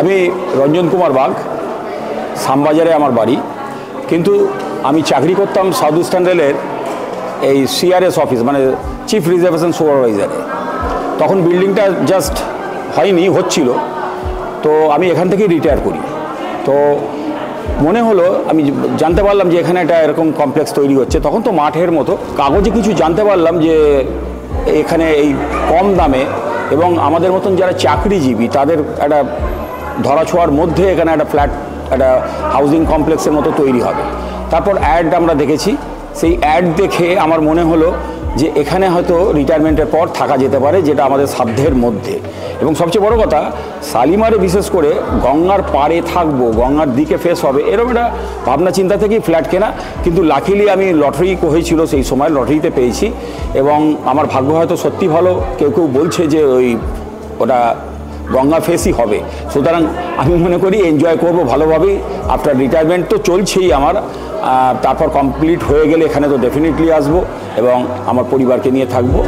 আমি রঞ্জন কুমার বাগ, শ্যামবাজারে আমার বাড়ি। কিন্তু আমি চাকরি করতাম সাউথ ইস্টার্ন রেলের এই সিআরএস অফিস, মানে চিফ রিজার্ভেশন সুপারভাইজারে। তখন বিল্ডিংটা জাস্ট হয়নি, হচ্ছিল। তো আমি এখান থেকেই রিটায়ার করি। তো মনে হলো, আমি জানতে পারলাম যে এখানে একটা এরকম কমপ্লেক্স তৈরি হচ্ছে। তখন তো মাঠের মতো, কাগজে কিছু জানতে পারলাম যে এখানে এই কম দামে এবং আমাদের মতন যারা চাকরিজীবী তাদের একটা ধরাছোঁয়ার মধ্যে এখানে একটা ফ্ল্যাট, একটা হাউজিং কমপ্লেক্সের মতো তৈরি হবে। তারপর অ্যাড আমরা দেখেছি, সেই অ্যাড দেখে আমার মনে হলো যে এখানে হয়তো রিটায়ারমেন্টের পর থাকা যেতে পারে, যেটা আমাদের সাধ্যের মধ্যে। এবং সবচেয়ে বড় কথা, শালিমারে বিশেষ করে গঙ্গার পাড়ে থাকবো, গঙ্গার দিকে ফেস হবে, এরকম একটা ভাবনা চিন্তা থেকেই ফ্ল্যাট কেনা। কিন্তু লাকিলি আমি লটারি হয়েছিল সেই সময়, লটারিতে পেয়েছি এবং আমার ভাগ্য হয়তো সত্যি ভালো। কেউ কেউ বলছে যে ওটা গঙ্গা ফেসই হবে। সুতরাং আমি মনে করি এনজয় করব ভালোভাবেই। আফটার রিটায়ারমেন্ট তো চলছেই আমার, তারপর কমপ্লিট হয়ে গেলে এখানে তো ডেফিনেটলি আসবো এবং আমার পরিবারকে নিয়ে থাকবো।